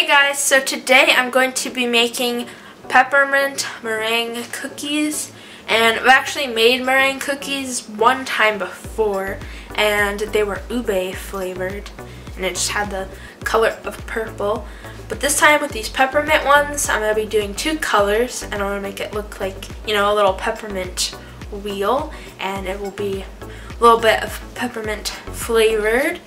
Hey guys, so today I'm going to be making peppermint meringue cookies, and I've actually made meringue cookies one time before and they were ube flavored and it just had the color of purple. But this time with these peppermint ones, I'm going to be doing two colors and I want to make it look like, you know, a little peppermint wheel, and it will be a little bit of peppermint flavored.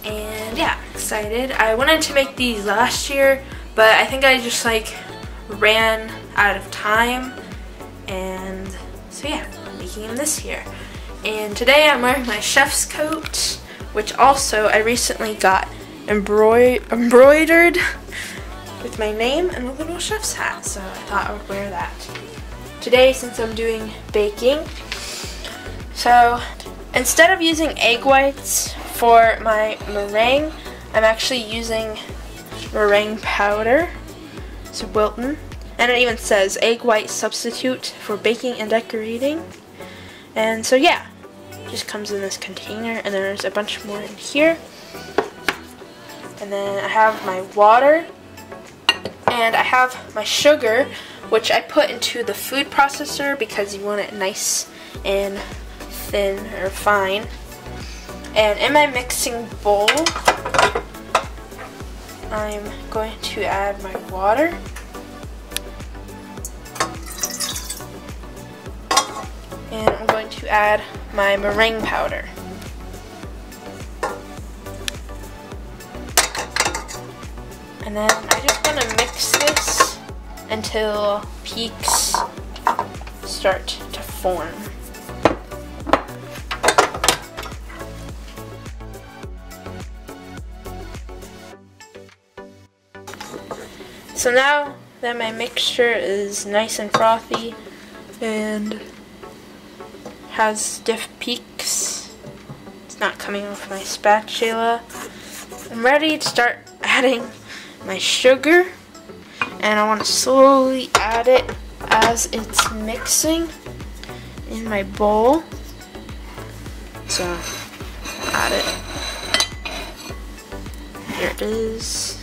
And yeah, excited. I wanted to make these last year, but I think I just ran out of time, and so yeah, I'm making them this year. And today I'm wearing my chef's coat, which also I recently got embroidered with my name and a little chef's hat, so I thought I would wear that today since I'm doing baking. So instead of using egg whites for my meringue, I'm actually using meringue powder. It's Wilton, and it even says egg white substitute for baking and decorating. And so yeah, it just comes in this container, and there's a bunch more in here. And then I have my water, and I have my sugar, which I put into the food processor because you want it nice and thin or fine. And in my mixing bowl, I'm going to add my water. And I'm going to add my meringue powder. And then I just want to mix this until peaks start to form. So now that my mixture is nice and frothy and has stiff peaks, it's not coming off my spatula, I'm ready to start adding my sugar, and I want to slowly add it as it's mixing in my bowl. So add it. Here it is.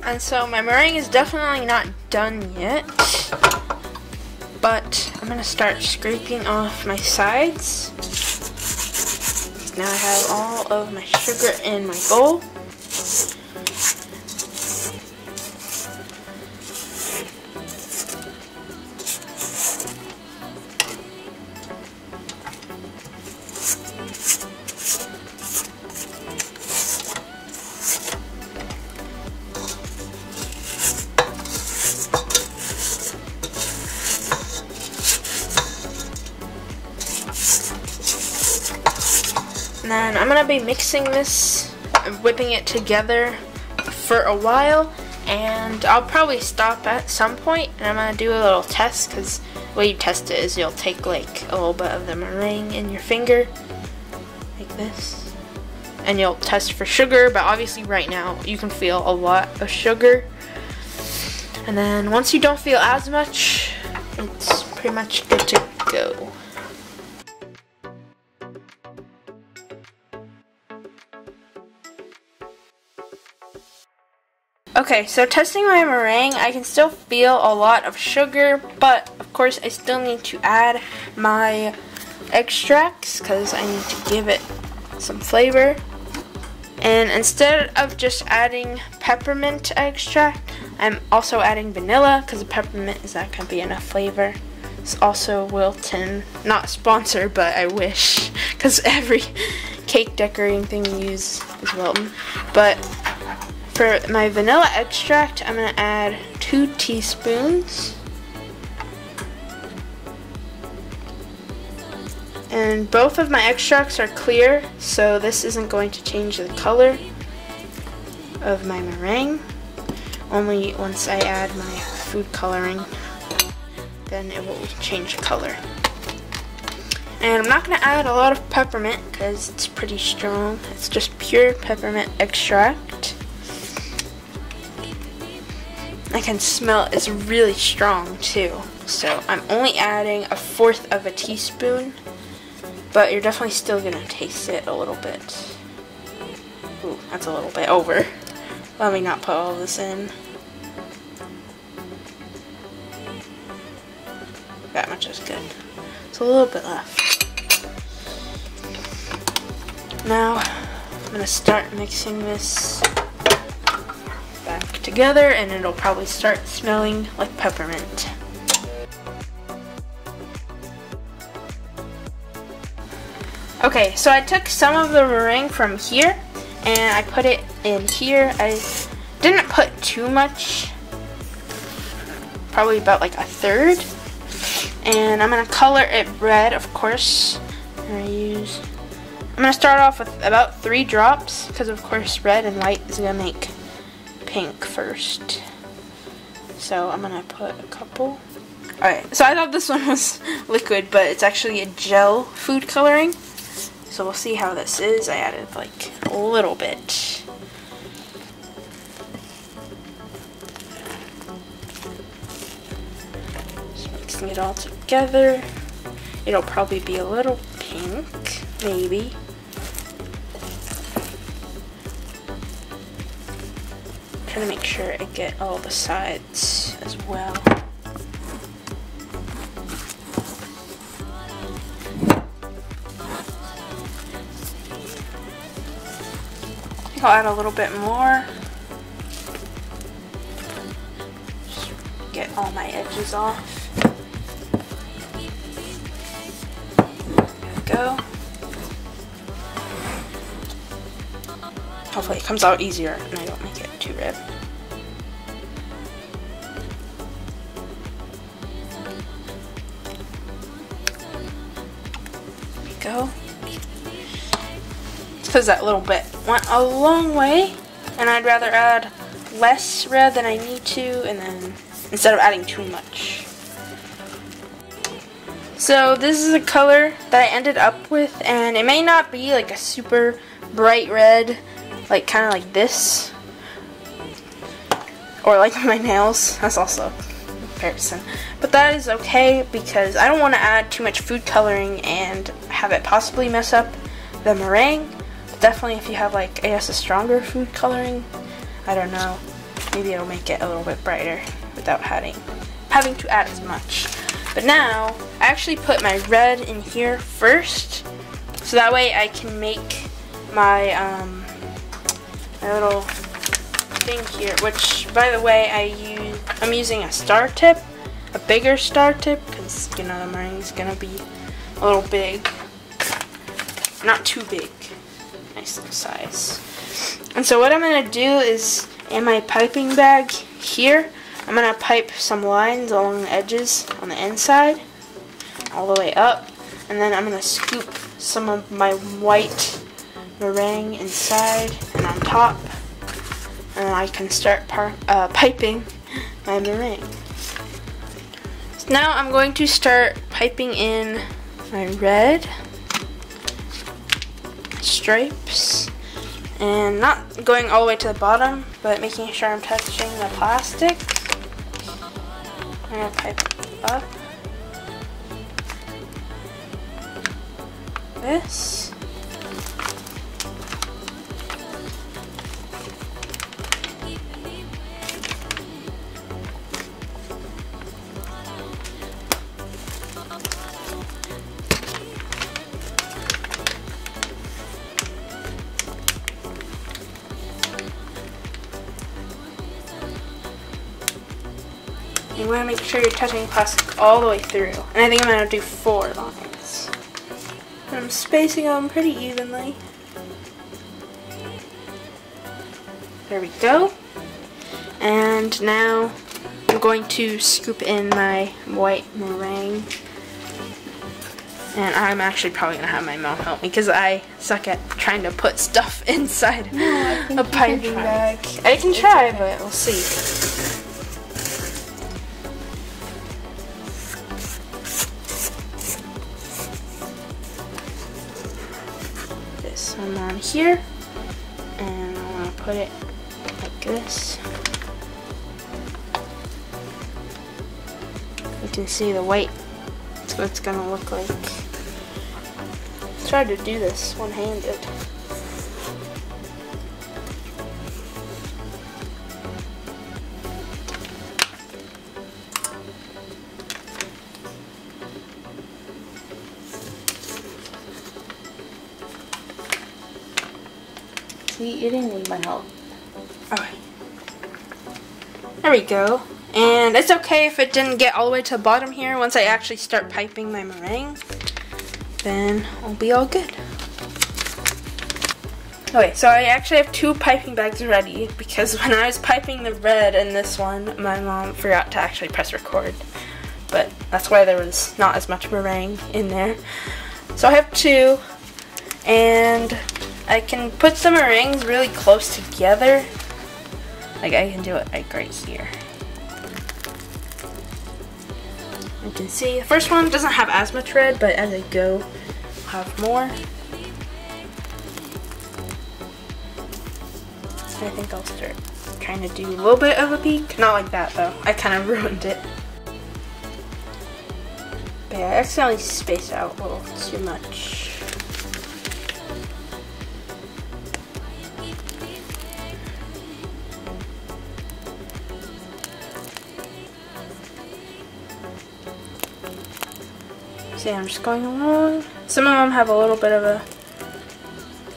And so my meringue is definitely not done yet, but I'm going to start scraping off my sides. Now I have all of my sugar in my bowl. And then I'm going to be mixing this, whipping it together for a while, and I'll probably stop at some point and I'm going to do a little test, because the way you test it is you'll take like a little bit of the meringue in your finger, like this, and you'll test for sugar, but obviously right now you can feel a lot of sugar. And then once you don't feel as much, it's pretty much good to go. Okay, so testing my meringue, I can still feel a lot of sugar, but of course I still need to add my extracts because I need to give it some flavor. And instead of just adding peppermint extract, I'm also adding vanilla because the peppermint is not going to be enough flavor. It's also Wilton, not sponsored, but I wish, because every cake decorating thing we use is Wilton. But for my vanilla extract, I'm going to add 2 teaspoons. And both of my extracts are clear, so this isn't going to change the color of my meringue. Only once I add my food coloring, then it will change color. And I'm not going to add a lot of peppermint because it's pretty strong. It's just pure peppermint extract. I can smell it's really strong too. So I'm only adding 1/4 of a teaspoon, but you're definitely still going to taste it a little bit. Ooh, that's a little bit over. Let me not put all this in. That much is good. It's a little bit left. Now I'm going to start mixing this back together, and it'll probably start smelling like peppermint. Okay, so I took some of the meringue from here and I put it in here. I didn't put too much, probably about like 1/3. And I'm going to color it red, of course. I'm going to start off with about 3 drops, because of course red and white is going to make pink first. So I'm going to put a couple. Alright, so I thought this one was liquid, but it's actually a gel food coloring. So we'll see how this is. I added like a little bit. Just mixing it all together. It'll probably be a little pink, maybe. Trying to make sure I get all the sides as well. I'll add a little bit more. Just get all my edges off. There we go. Hopefully it comes out easier and I don't make it too red. There we go. Because that little bit went a long way, and I'd rather add less red than I need to, and then instead of adding too much. So this is the color that I ended up with, and it may not be like a super bright red, like kind of like this, or like my nails. That's also a comparison, but that is okay because I don't want to add too much food coloring and have it possibly mess up the meringue. Definitely if you have like, I guess, a stronger food coloring, I don't know, maybe it'll make it a little bit brighter without having to add as much. But now, I actually put my red in here first, so that way I can make my, my little thing here, which, by the way, I'm using a star tip, a bigger star tip, because, you know, the meringue's gonna be a little big, not too big. Nice little size. And so what I'm going to do is, in my piping bag here, I'm going to pipe some lines along the edges on the inside, all the way up, and then I'm going to scoop some of my white meringue inside and on top, and I can start piping my meringue. So now I'm going to start piping in my red stripes, and not going all the way to the bottom, but making sure I'm touching the plastic. I'm going to pipe up this. You want to make sure you're touching plastic all the way through. And I think I'm going to do 4 lines. And I'm spacing them pretty evenly. There we go. And now I'm going to scoop in my white meringue. And I'm actually probably going to have my mom help me because I suck at trying to put stuff inside a piping bag. I can try, but we'll see. This one on here. And I want to put it like this. You can see the white. That's what it's going to look like. Try to do this one-handed. See, you didn't need my help. Alright. There we go. And it's okay if it didn't get all the way to the bottom here. Once I actually start piping my meringue, then I'll be all good. Okay, so I actually have 2 piping bags ready because when I was piping the red in this one, my mom forgot to actually press record. But that's why there was not as much meringue in there. So I have 2, and I can put the meringues really close together. Like I can do it like right here. You can see the first one doesn't have as much red, but as I go, I'll have more. I think I'll start trying to do a little bit of a peak. Not like that though. I kind of ruined it. But yeah, I accidentally spaced out a little too much. See, I'm just going along. Some of them have a little bit of a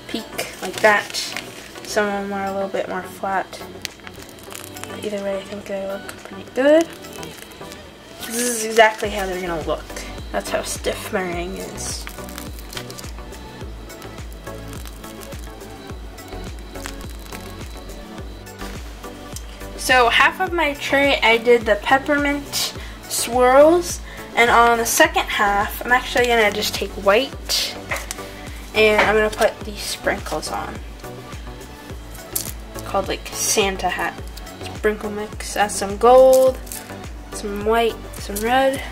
peak like that. Some of them are a little bit more flat. But either way, I think they look pretty good. This is exactly how they're gonna look. That's how stiff meringue is. So half of my tray, I did the peppermint swirls. And on the second half, I'm actually going to just take white and I'm going to put these sprinkles on. It's called like Santa hat. Sprinkle mix. Add some gold, some white, some red.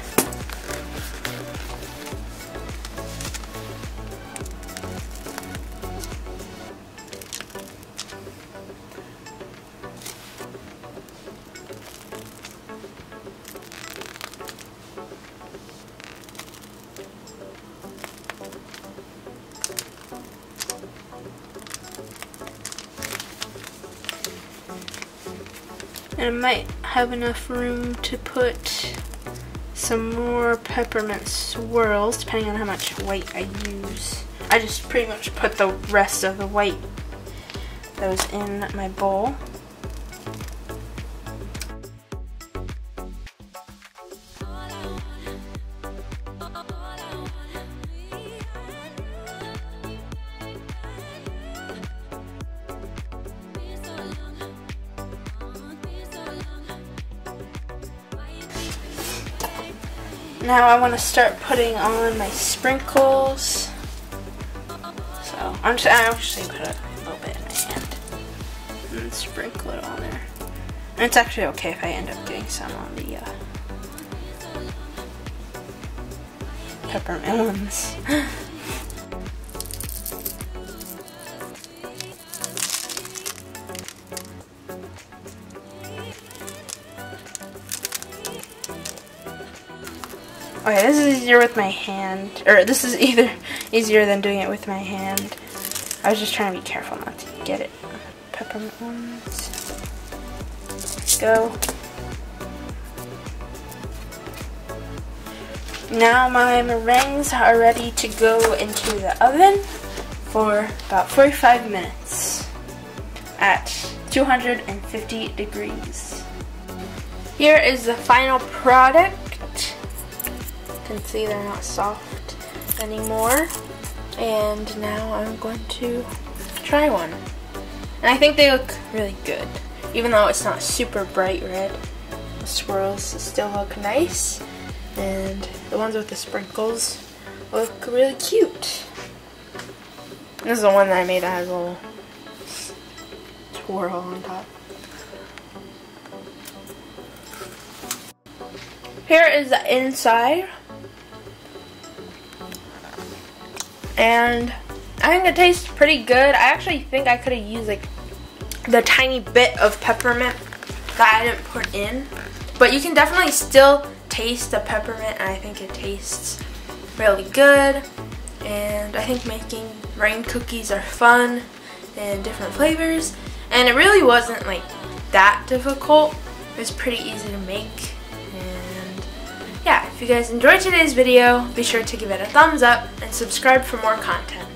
And I might have enough room to put some more peppermint swirls, depending on how much white I use. I just pretty much put the rest of the white that was in my bowl. Now I want to start putting on my sprinkles. So I actually put a little bit in my hand and sprinkle it on there. And it's actually okay if I end up getting some on the peppermint ones. Okay, this is easier with my hand, or this is either easier than doing it with my hand. I was just trying to be careful not to get it. Peppermint ones. Let's go. Now my meringues are ready to go into the oven for about 45 minutes at 250 degrees. Here is the final product. You can see they're not soft anymore, and now I'm going to try one. And I think they look really good, even though it's not super bright red. The swirls still look nice, and the ones with the sprinkles look really cute. This is the one that I made that has a little twirl on top. Here is the inside. And I think it tastes pretty good. I actually think I could have used like the tiny bit of peppermint that I didn't put in. But you can definitely still taste the peppermint, and I think it tastes really good. And I think making meringue cookies are fun and different flavors. And it really wasn't like that difficult. It was pretty easy to make. And yeah, if you guys enjoyed today's video, be sure to give it a thumbs up and subscribe for more content.